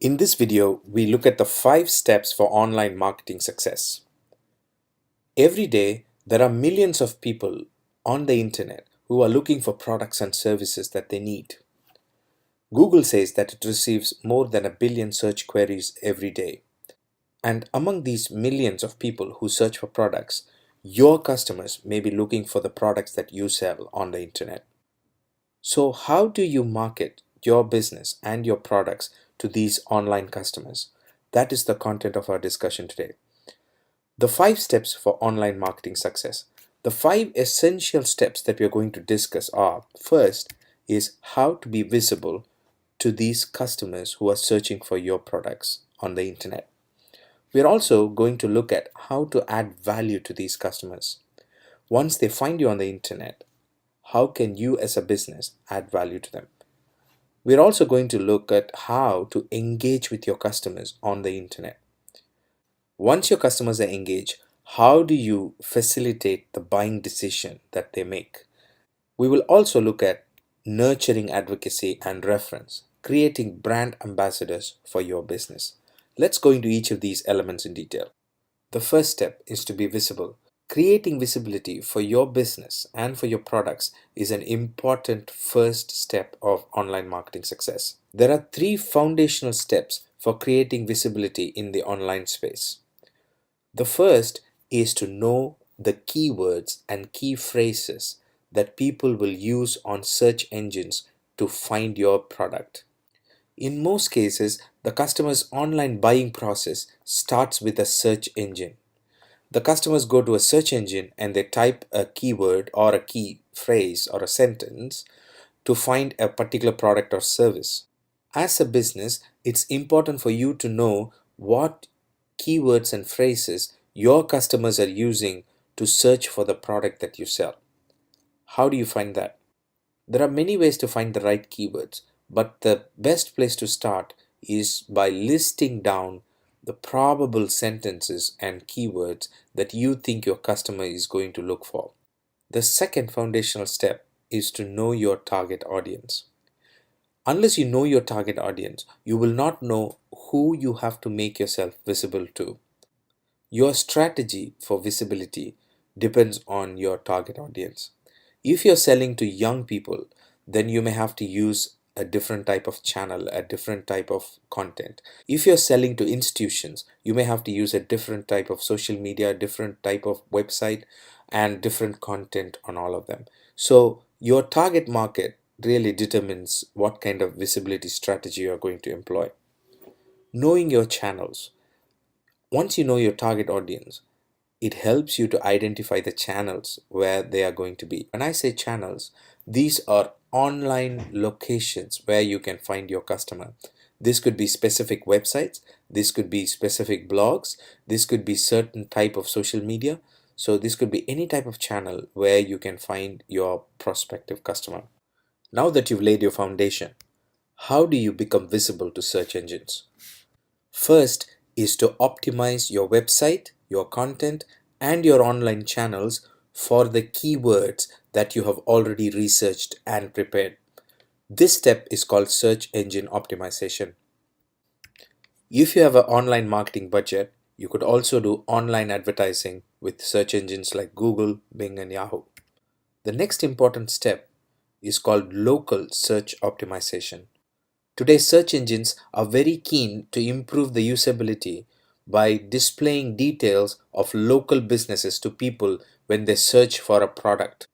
In this video, we look at the 5 steps for online marketing success. Every day, there are millions of people on the internet who are looking for products and services that they need. Google says that it receives more than a billion search queries every day. And among these millions of people who search for products, your customers may be looking for the products that you sell on the internet. So, how do you market your business and your products to these online customers? That is the content of our discussion today. The 5 steps for online marketing success. The 5 essential steps that we are going to discuss are: first is how to be visible to these customers who are searching for your products on the internet. We are also going to look at how to add value to these customers. Once they find you on the internet, how can you as a business add value to them? We're also going to look at how to engage with your customers on the internet. Once your customers are engaged, how do you facilitate the buying decision that they make? We will also look at nurturing advocacy and reference, creating brand ambassadors for your business. Let's go into each of these elements in detail. The first step is to be visible. Creating visibility for your business and for your products is an important first step of online marketing success. There are 3 foundational steps for creating visibility in the online space. The first is to know the keywords and key phrases that people will use on search engines to find your product. In most cases, the customer's online buying process starts with a search engine. The customers go to a search engine and they type a keyword or a key phrase or a sentence to find a particular product or service. As a business, it's important for you to know what keywords and phrases your customers are using to search for the product that you sell. How do you find that? There are many ways to find the right keywords, but the best place to start is by listing down the probable sentences and keywords that you think your customer is going to look for. The second foundational step is to know your target audience. Unless you know your target audience, you will not know who you have to make yourself visible to. Your strategy for visibility depends on your target audience. If you're selling to young people, then you may have to use a different type of channel, a different type of content. If you're selling to institutions, you may have to use a different type of social media, different type of website, and different content on all of them. So your target market really determines what kind of visibility strategy you're going to employ. Knowing your channels. Once you know your target audience, it helps you to identify the channels where they are going to be. When I say channels, these are online locations where you can find your customer. This could be specific websites, this could be specific blogs, this could be certain type of social media. So this could be any type of channel where you can find your prospective customer. Now that you've laid your foundation, how do you become visible to search engines? First is to optimize your website, your content, and your online channels for the keywords that you have already researched and prepared. This step is called search engine optimization. If you have an online marketing budget, you could also do online advertising with search engines like Google, Bing, and Yahoo. The next important step is called local search optimization. Today's search engines are very keen to improve the usability by displaying details of local businesses to people when they search for a product.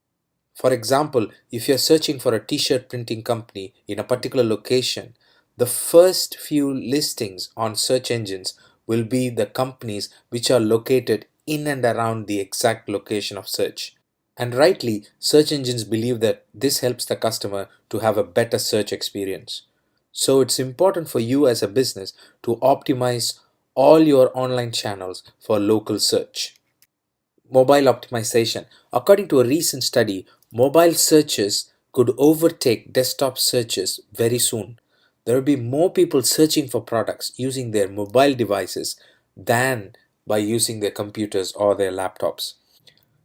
For example, if you're searching for a t-shirt printing company in a particular location, the first few listings on search engines will be the companies which are located in and around the exact location of search. And rightly, search engines believe that this helps the customer to have a better search experience. So it's important for you as a business to optimize all your online channels for local search. Mobile optimization. According to a recent study, mobile searches could overtake desktop searches very soon. There will be more people searching for products using their mobile devices than by using their computers or their laptops.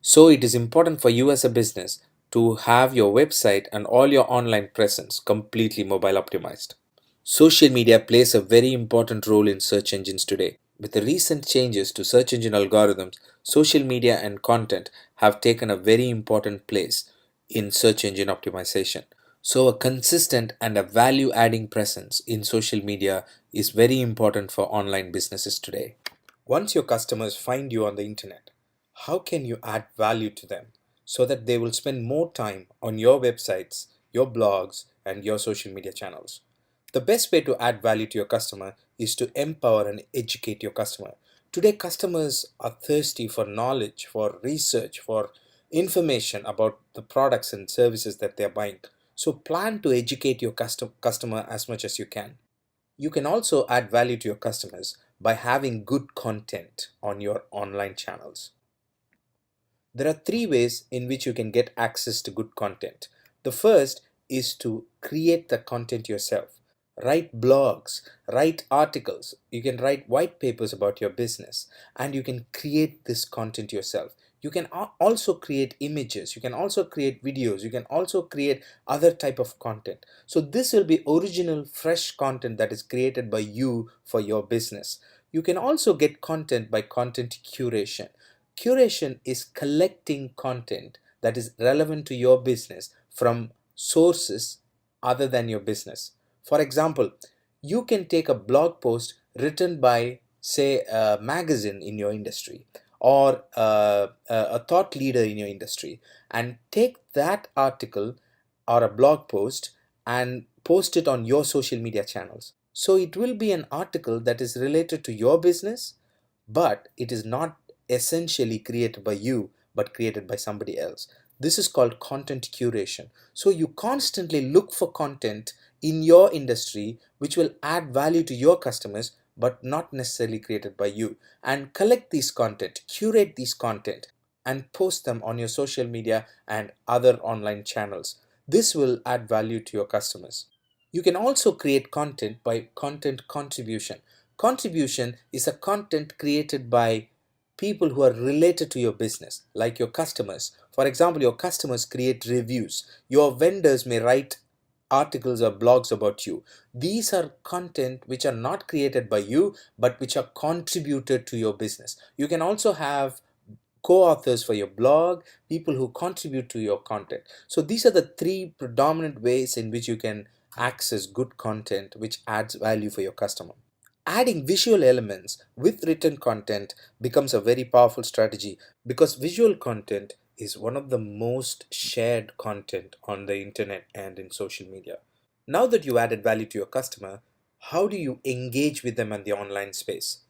So it is important for you as a business to have your website and all your online presence completely mobile optimized. Social media plays a very important role in search engines today. With the recent changes to search engine algorithms, social media and content have taken a very important place in search engine optimization. So, a consistent and a value adding presence in social media is very important for online businesses today. Once your customers find you on the internet, how can you add value to them so that they will spend more time on your websites, your blogs, and your social media channels? The best way to add value to your customer is to empower and educate your customer. Today, customers are thirsty for knowledge, for research, for information about the products and services that they're buying. So, plan to educate your customer as much as you can. You can also add value to your customers by having good content on your online channels. There are three ways in which you can get access to good content. The first is to create the content yourself. Write blogs, write articles, you can write white papers about your business, and you can create this content yourself. You can also create images, you can also create videos, you can also create other type of content. So this will be original, fresh content that is created by you for your business. You can also get content by content curation. Curation is collecting content that is relevant to your business from sources other than your business. For example, you can take a blog post written by, say, a magazine in your industry or a thought leader in your industry and take that article or a blog post and post it on your social media channels. So it will be an article that is related to your business, but it is not essentially created by you but created by somebody else. This is called content curation. So you constantly look for content in your industry which will add value to your customers but not necessarily created by you, and collect these content, curate these content, and post them on your social media and other online channels. This will add value to your customers. You can also create content by content contribution. Contribution is a content created by people who are related to your business, like your customers. For example, your customers create reviews. Your vendors may write articles or blogs about you. These are content which are not created by you, but which are contributed to your business. You can also have co-authors for your blog, people who contribute to your content. So these are the three predominant ways in which you can access good content which adds value for your customer. Adding visual elements with written content becomes a very powerful strategy because visual content is one of the most shared content on the internet and in social media. Now that you added value to your customer, how do you engage with them in the online space?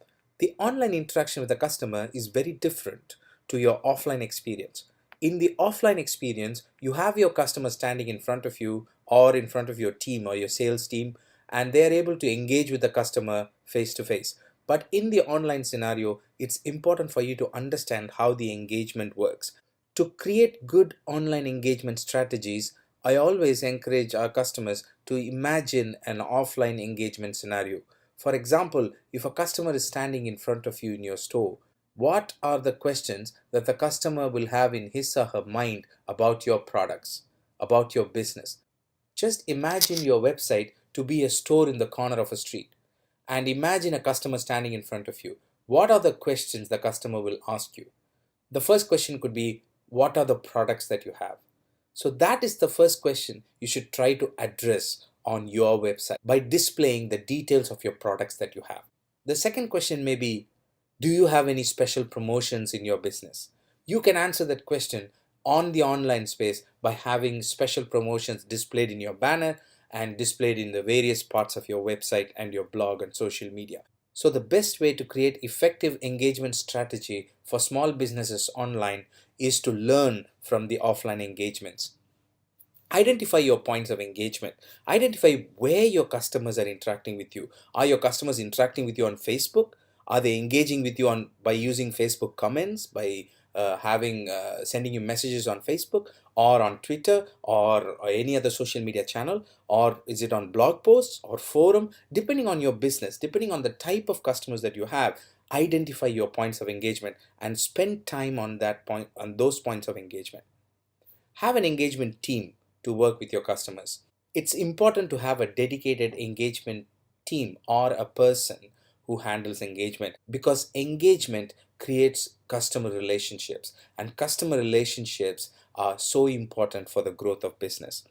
The online interaction with the customer is very different to your offline experience. In the offline experience, you have your customer standing in front of you or in front of your team or your sales team, and they are able to engage with the customer face to face. But in the online scenario, it's important for you to understand how the engagement works. To create good online engagement strategies, I always encourage our customers to imagine an offline engagement scenario. For example, if a customer is standing in front of you in your store, what are the questions that the customer will have in his or her mind about your products, about your business? Just imagine your website to be a store in the corner of a street, and imagine a customer standing in front of you. What are the questions the customer will ask you? The first question could be, what are the products that you have? So that is the first question you should try to address on your website by displaying the details of your products that you have. The second question may be, do you have any special promotions in your business? You can answer that question on the online space by having special promotions displayed in your banner and displayed in the various parts of your website and your blog and social media. So the best way to create effective engagement strategy for small businesses online is to learn from the offline engagements. Identify your points of engagement. Identify where your customers are interacting with you. Are your customers interacting with you on Facebook? Are they engaging with you on by using Facebook comments, by having sending you messages on Facebook or on Twitter or any other social media channel, or is it on blog posts or forum? Depending on your business, depending on the type of customers that you have, identify your points of engagement and spend time on that point, on those points of engagement. Have an engagement team to work with your customers. It's important to have a dedicated engagement team or a person who handles engagement, because engagement creates customer relationships, and customer relationships are so important for the growth of business.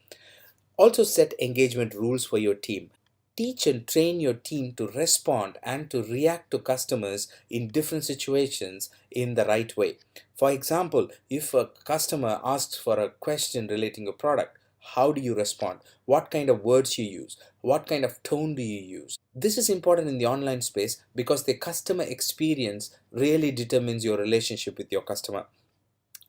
Also, set engagement rules for your team. Teach and train your team to respond and to react to customers in different situations in the right way. For example, if a customer asks for a question relating to a product, how do you respond? What kind of words you use? What kind of tone do you use? This is important in the online space because the customer experience really determines your relationship with your customer.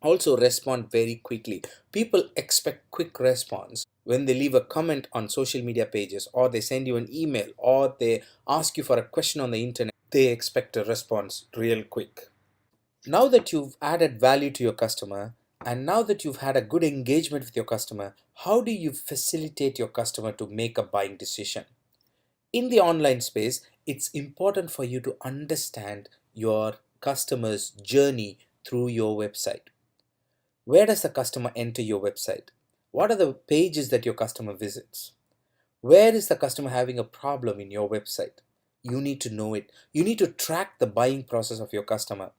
Also, respond very quickly. People expect quick response when they leave a comment on social media pages, or they send you an email, or they ask you for a question on the internet. They expect a response real quick. Now that you've added value to your customer, and now that you've had a good engagement with your customer, how do you facilitate your customer to make a buying decision? In the online space, it's important for you to understand your customer's journey through your website. Where does the customer enter your website? What are the pages that your customer visits? Where is the customer having a problem in your website? You need to know it. You need to track the buying process of your customer.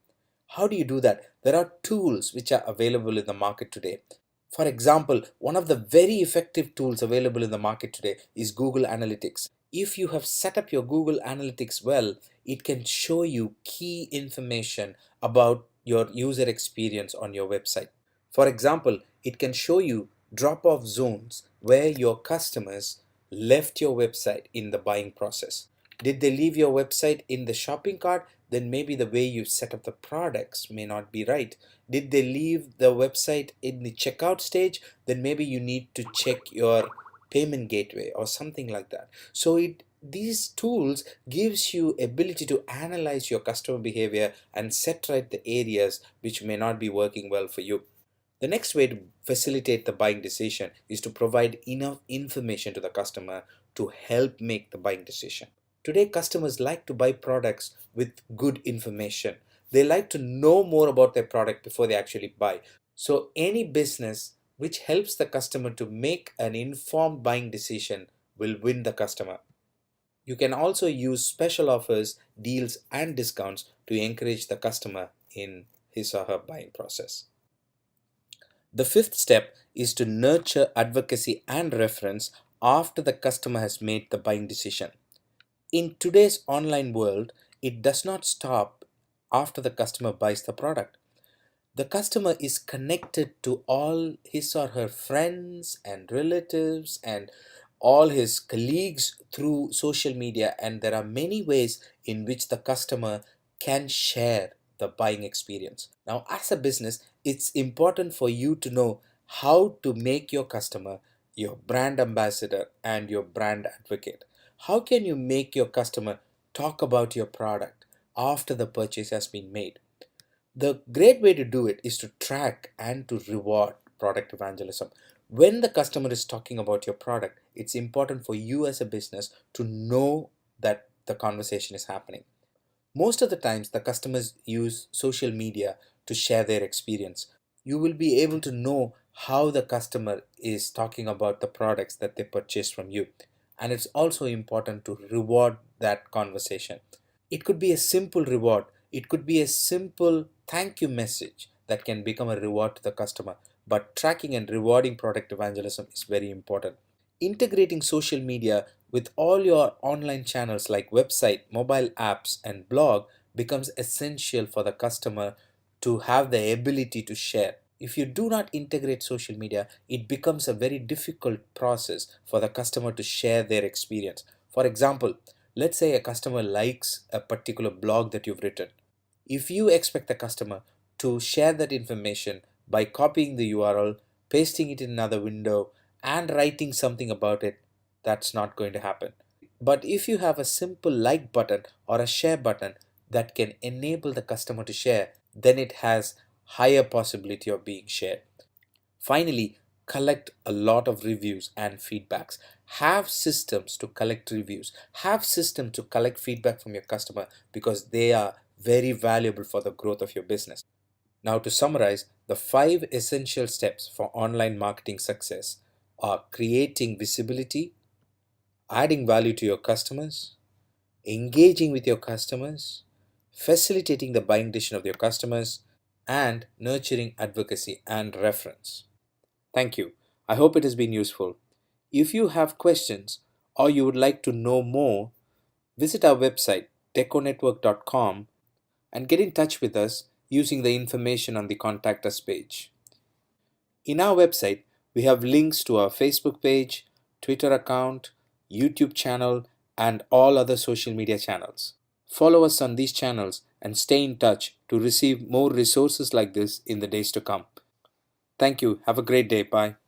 How do you do that? There are tools which are available in the market today. For example, one of the very effective tools available in the market today is Google Analytics. If you have set up your Google Analytics well, it can show you key information about your user experience on your website. For example, it can show you drop off zones where your customers left your website in the buying process. Did they leave your website in the shopping cart? Then maybe the way you set up the products may not be right. Did they leave the website in the checkout stage? Then maybe you need to check your payment gateway or something like that. So these tools gives you ability to analyze your customer behavior and set right the areas which may not be working well for you. The next way to facilitate the buying decision is to provide enough information to the customer to help make the buying decision. Today, customers like to buy products with good information. They like to know more about their product before they actually buy. So, any business which helps the customer to make an informed buying decision will win the customer. You can also use special offers, deals, and discounts to encourage the customer in his or her buying process. The fifth step is to nurture advocacy and reference after the customer has made the buying decision. In today's online world, it does not stop after the customer buys the product. The customer is connected to all his or her friends and relatives and all his colleagues through social media, and there are many ways in which the customer can share the buying experience. Now, as a business, it's important for you to know how to make your customer your brand ambassador and your brand advocate. How can you make your customer talk about your product after the purchase has been made? The great way to do it is to track and to reward product evangelism. When the customer is talking about your product, it's important for you as a business to know that the conversation is happening. Most of the times, the customers use social media to share their experience. You will be able to know how the customer is talking about the products that they purchase from you. And it's also important to reward that conversation. It could be a simple reward. It could be a simple thank you message that can become a reward to the customer. But tracking and rewarding product evangelism is very important. Integrating social media with all your online channels like website, mobile apps, and blog becomes essential for the customer to have the ability to share. If you do not integrate social media, it becomes a very difficult process for the customer to share their experience. For example, let's say a customer likes a particular blog that you've written. If you expect the customer to share that information by copying the URL, pasting it in another window, and writing something about it, that's not going to happen. But if you have a simple like button or a share button that can enable the customer to share, then it has higher possibility of being shared. Finally, collect a lot of reviews and feedbacks. Have systems to collect reviews. Have systems to collect feedback from your customer, because they are very valuable for the growth of your business. Now, to summarize, the five essential steps for online marketing success are creating visibility, adding value to your customers, engaging with your customers, facilitating the buying decision of your customers, and nurturing advocacy and reference. Thank you. I hope it has been useful. If you have questions or you would like to know more, visit our website deconetwork.com and get in touch with us using the information on the Contact Us page. In our website, we have links to our Facebook page, Twitter account, YouTube channel, and all other social media channels. Follow us on these channels and stay in touch to receive more resources like this in the days to come. Thank you. Have a great day. Bye.